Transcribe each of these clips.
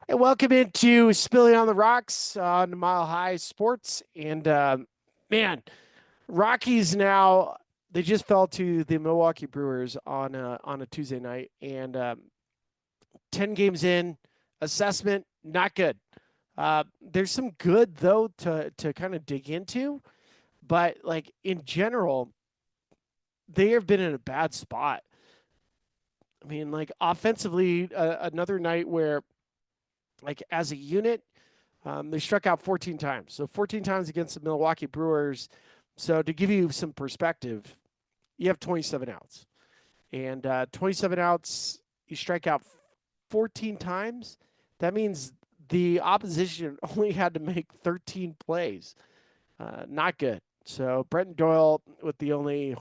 And welcome into Spilly on the Rocks on Mile High Sports. And man, Rockies now they just fell to the Milwaukee Brewers on a Tuesday night, and 10 games in, assessment not good. There's some good though to kind of dig into, but like in general, they have been in a bad spot. I mean, like offensively, another night where like as a unit, they struck out 14 times. So 14 times against the Milwaukee Brewers. So to give you some perspective, you have 27 outs. And 27 outs, you strike out 14 times. That means the opposition only had to make 13 plays. Not good. So Brenton Doyle with the only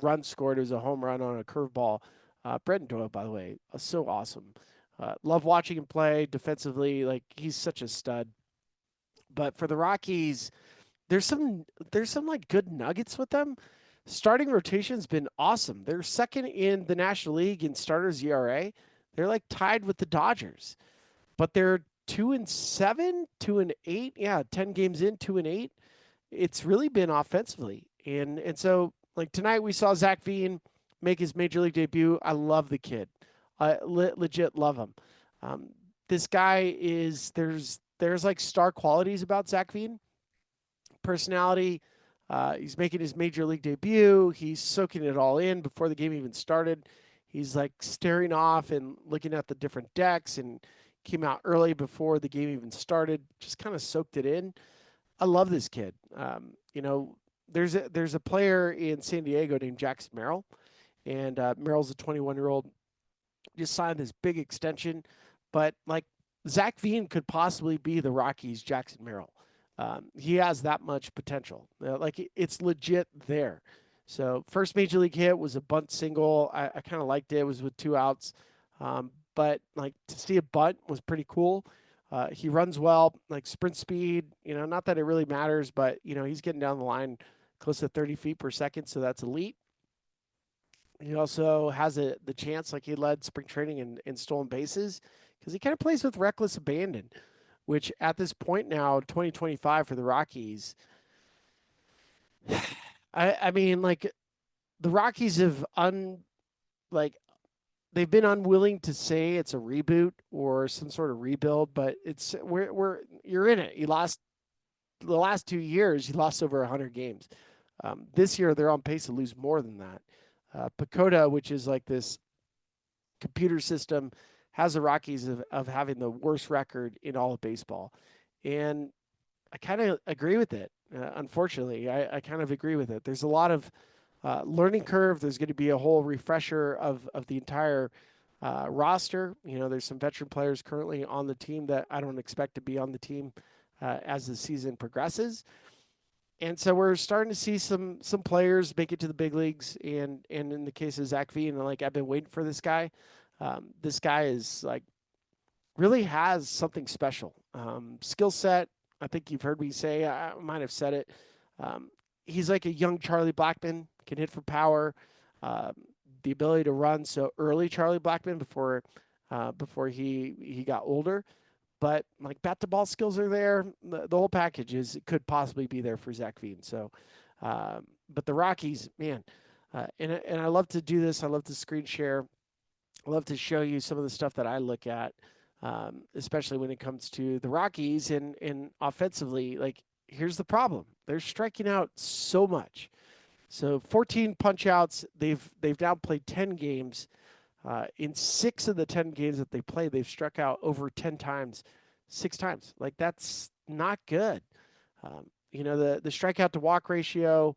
run scored was a home run on a curveball. Brenton Doyle, by the way, so awesome. Love watching him play defensively. Like he's such a stud. But for the Rockies, there's some like good nuggets with them. Starting rotation's been awesome. They're second in the National League in starters ERA. They're like tied with the Dodgers, but they're 2-7, 2-8. Yeah, 10 games in, 2-8. It's really been offensively, and so like tonight we saw Zac Veen make his major league debut. I love the kid. I legit love him. Um, this guy is there's like star qualities about Zac Veen personality. He's making his major league debut. He's soaking it all in before the game even started. He's like staring off and looking at the different decks and came out early before the game even started. Just kind of soaked it in. I love this kid. There's a player in San Diego named Jackson Merrill, and Merrill's a 21-year-old. Just signed this big extension, but like Zac Veen could possibly be the Rockies' Jackson Merrill. He has that much potential. It's legit there. So first major league hit was a bunt single. I kind of liked it. It was with two outs, but like to see a bunt was pretty cool. He runs well, like sprint speed. Not that it really matters, but he's getting down the line close to 30 feet per second, so that's elite. He also has the chance, like he led spring training in stolen bases, because he kind of plays with reckless abandon, which at this point now, 2025 for the Rockies, I mean, like the Rockies have like they've been unwilling to say it's a reboot or some sort of rebuild, but it's we're you're in it. You lost the last 2 years. You lost over 100 games. This year they're on pace to lose more than that. Pacoda, which is like this computer system, has the Rockies of having the worst record in all of baseball. And I kind of agree with it. Unfortunately, I kind of agree with it. There's a lot of learning curve. There's going to be a whole refresher of the entire roster. There's some veteran players currently on the team that I don't expect to be on the team as the season progresses. And so we're starting to see some players make it to the big leagues, and in the case of Zac Veen, like I've been waiting for this guy. This guy is like really has something special. Skill set. I think you've heard me say. I might have said it. Um, he's like a young Charlie Blackmon. Can hit for power. Um, the ability to run so early, Charlie Blackmon before he got older. But like bat to ball skills are there. The whole package is could possibly be there for Zac Veen. So, but the Rockies, man, and I love to do this. I love to screen share. I love to show you some of the stuff that I look at, especially when it comes to the Rockies and offensively. Like, here's the problem: they're striking out so much. So 14 punch outs. They've now played 10 games. In 6 of the 10 games that they played, they've struck out over 10 times, 6 times. Like that's not good. The strikeout to walk ratio.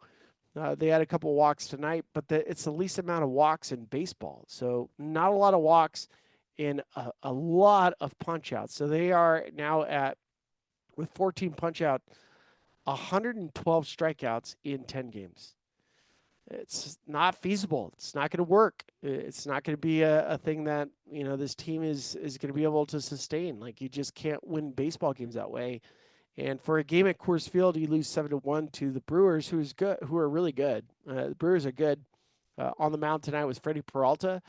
They had a couple of walks tonight, but it's the least amount of walks in baseball. So not a lot of walks in a lot of punch outs. So they are now at with 14 punch out, 112 strikeouts in 10 games. It's not feasible. It's not going to work. It's not going to be a thing that this team is going to be able to sustain. Like you just can't win baseball games that way. And for a game at Coors Field, you lose 7-1 to the Brewers, who are really good. The Brewers are good. On the mound tonight was Freddie Peralta,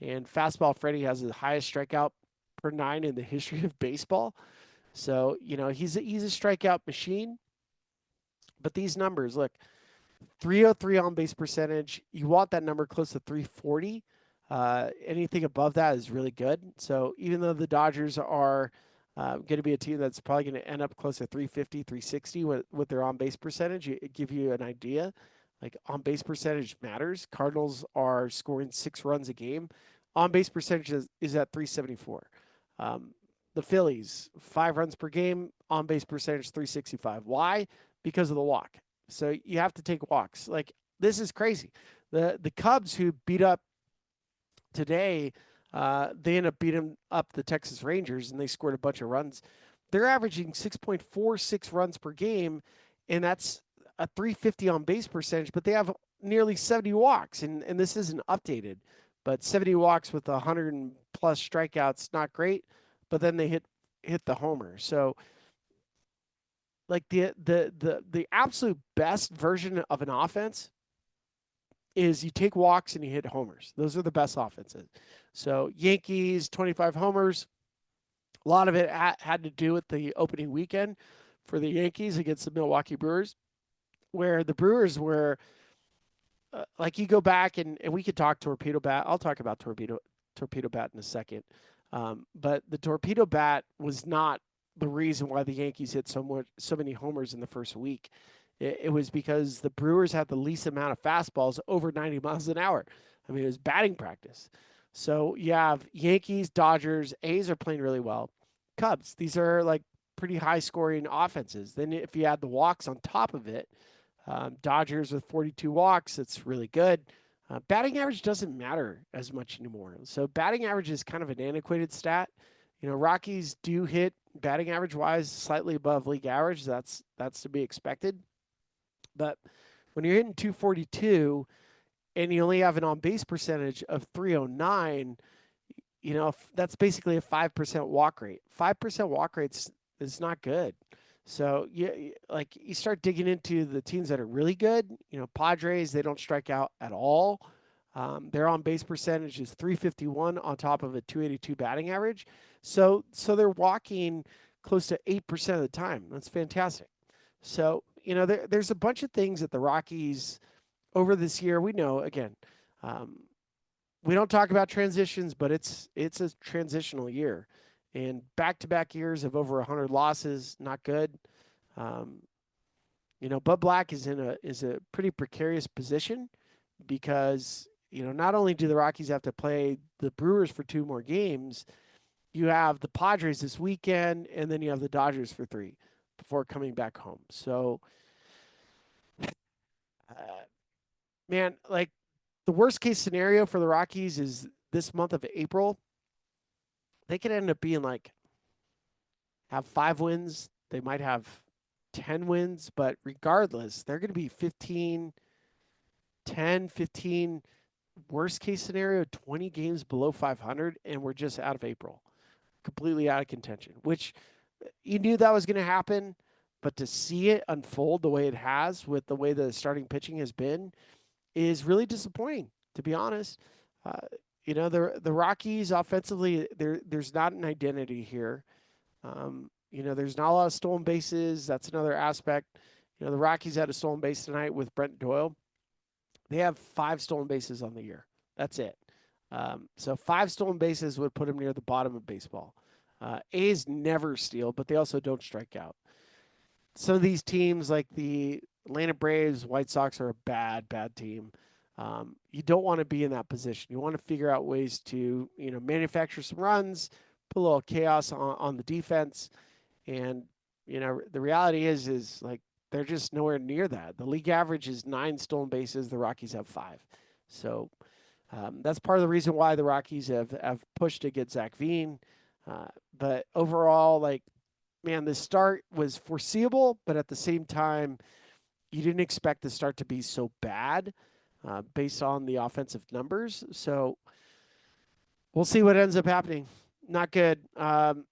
and fastball Freddie has the highest strikeout per nine in the history of baseball. So, he's a strikeout machine. But these numbers, look, 303 on base percentage. You want that number close to 340. Anything above that is really good. So even though the Dodgers are going to be a team that's probably going to end up close to 350, 360 with their on base percentage, it give you an idea. Like on base percentage matters. Cardinals are scoring 6 runs a game. On base percentage is at 374. Um, the Phillies, 5 runs per game. On base percentage 365. Why? Because of the walk. So you have to take walks. Like this is crazy. The Cubs who beat up today, they end up beating up the Texas Rangers and they scored a bunch of runs. They're averaging 6.46 runs per game, and that's a 350 on base percentage, but they have nearly 70 walks, and this isn't updated, but 70 walks with 100 plus strikeouts, not great, but then they hit the homer. So like the absolute best version of an offense is you take walks and you hit homers. Those are the best offenses. So Yankees 25 homers. A lot of it had to do with the opening weekend for the Yankees against the Milwaukee Brewers, where the Brewers were like you go back and we could talk torpedo bat. I'll talk about torpedo bat in a second. But the torpedo bat was not the reason why the Yankees hit so many homers in the first week. It was because the Brewers had the least amount of fastballs over 90 miles an hour. I mean, it was batting practice. So you have Yankees, Dodgers, A's are playing really well. Cubs, these are like pretty high scoring offenses. Then if you add the walks on top of it, Dodgers with 42 walks, it's really good. Batting average doesn't matter as much anymore. So batting average is kind of an antiquated stat. Rockies do hit batting average wise slightly above league average. That's to be expected. But when you're hitting 242 and you only have an on base percentage of 309, that's basically a 5% walk rate. 5% walk rates is not good. So you start digging into the teams that are really good. Padres, they don't strike out at all. Their on base percentage is 351 on top of a 282 batting average. So they're walking close to 8% of the time. That's fantastic. So there's a bunch of things that the Rockies over this year. We know again, we don't talk about transitions, but it's a transitional year, and back-to-back years of over 100 losses, not good. Um, Bud Black is a pretty precarious position because not only do the Rockies have to play the Brewers for 2 more games, you have the Padres this weekend, and then you have the Dodgers for 3 before coming back home. So, man, like the worst case scenario for the Rockies is this month of April. They could end up being like have 5 wins. They might have 10 wins, but regardless, they're going to be 15, 10, 15, worst case scenario, 20 games below 500, and we're just out of April, completely out of contention, which you knew that was going to happen, but to see it unfold the way it has with the way the starting pitching has been is really disappointing, to be honest. The Rockies offensively, there's not an identity here. There's not a lot of stolen bases. That's another aspect. The Rockies had a stolen base tonight with Brent Doyle. They have 5 stolen bases on the year. That's it. So 5 stolen bases would put them near the bottom of baseball. A's never steal, but they also don't strike out. Some of these teams, like the Atlanta Braves, White Sox, are a bad, bad team. You don't want to be in that position. You want to figure out ways to, manufacture some runs, put a little chaos on the defense. And, the reality is like they're just nowhere near that. The league average is 9 stolen bases. The Rockies have 5. So that's part of the reason why the Rockies have pushed to get Zac Veen. But overall, like, man, the start was foreseeable, but at the same time, you didn't expect the start to be so bad based on the offensive numbers. So we'll see what ends up happening. Not good. The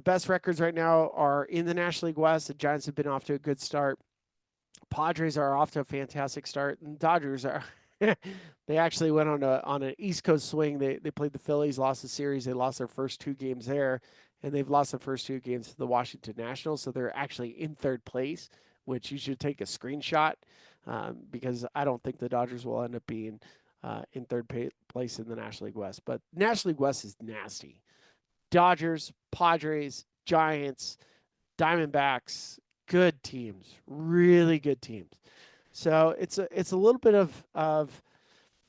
best records right now are in the National League West. The Giants have been off to a good start. Padres are off to a fantastic start, and Dodgers are They actually went on an East Coast swing. They played the Phillies, lost the series. They lost their first two games there, and they've lost the first two games to the Washington Nationals. So they're actually in third place, which you should take a screenshot because I don't think the Dodgers will end up being in place in the National League West. But National League West is nasty. Dodgers, Padres, Giants, Diamondbacks, good teams, really good teams. So it's a little bit of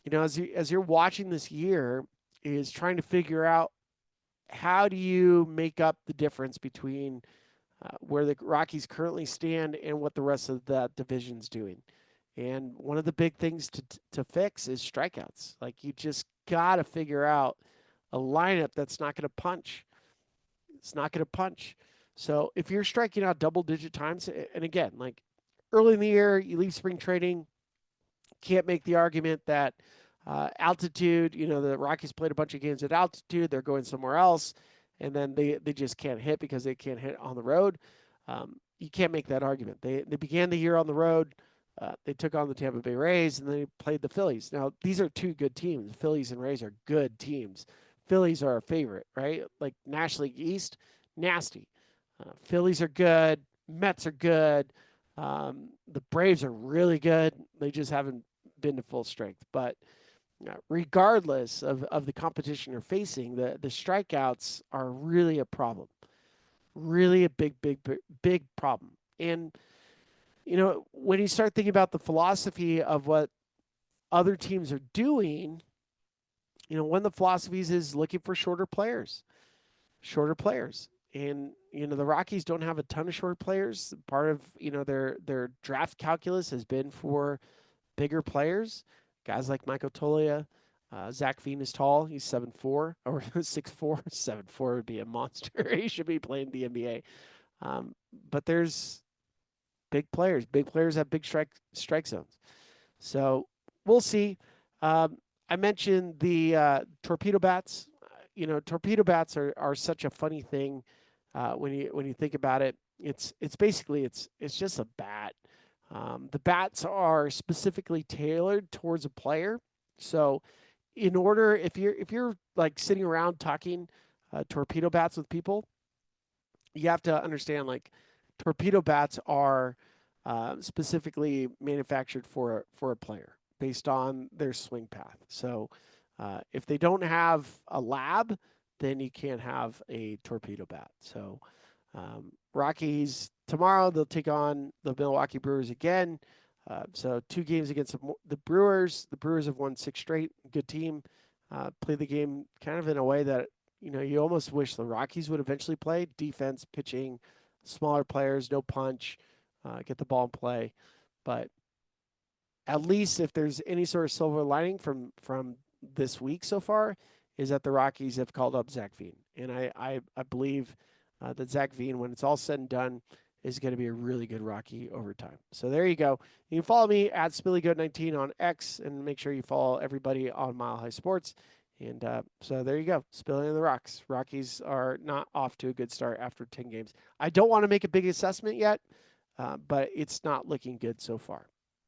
as you're watching this year is trying to figure out how do you make up the difference between where the Rockies currently stand and what the rest of the division's doing. And one of the big things to fix is strikeouts. Like you just got to figure out a lineup that's not going to punch. It's not going to punch. So if you're striking out double digit times, and again, like early in the year, you leave spring training, can't make the argument that altitude, the Rockies played a bunch of games at altitude, they're going somewhere else, and then they just can't hit because they can't hit on the road. You can't make that argument. They began the year on the road. They took on the Tampa Bay Rays and they played the Phillies. Now, these are two good teams. Phillies and Rays are good teams. Phillies are our favorite, right? Like National League East, nasty. Phillies are good. Mets are good. The Braves are really good. They just haven't been to full strength. But regardless of the competition you're facing, the strikeouts are really a problem. Really a big problem. And, when you start thinking about the philosophy of what other teams are doing, one of the philosophies is looking for shorter players. And, the Rockies don't have a ton of short players. Part of, their draft calculus has been for bigger players, guys like Michael Toglia. Zac Veen is tall. He's 7'4" or 6'4". 7'4" would be a monster. He should be playing the NBA. But there's big players. Big players have big strike zones. So we'll see. I mentioned the torpedo bats. Torpedo bats are such a funny thing when you think about it. It's basically it's just a bat. The bats are specifically tailored towards a player. So, in order if you're like sitting around talking torpedo bats with people, you have to understand like torpedo bats are specifically manufactured for a player based on their swing path. So, if they don't have a lab, then you can't have a torpedo bat. So, Rockies tomorrow they'll take on the Milwaukee Brewers again. So 2 games against the Brewers. The Brewers have won 6 straight. Good team. Play the game kind of in a way that you almost wish the Rockies would eventually play. Defense, pitching, smaller players, no punch, get the ball in play. But at least if there's any sort of silver lining from this week so far, is that the Rockies have called up Zac Veen, and I believe that Zac Veen, when it's all said and done, is going to be a really good Rocky over time. So there you go. You can follow me at SpillyGoat19 on X, and make sure you follow everybody on Mile High Sports. And so there you go. Spilling in the Rocks. Rockies are not off to a good start after 10 games. I don't want to make a big assessment yet, but it's not looking good so far.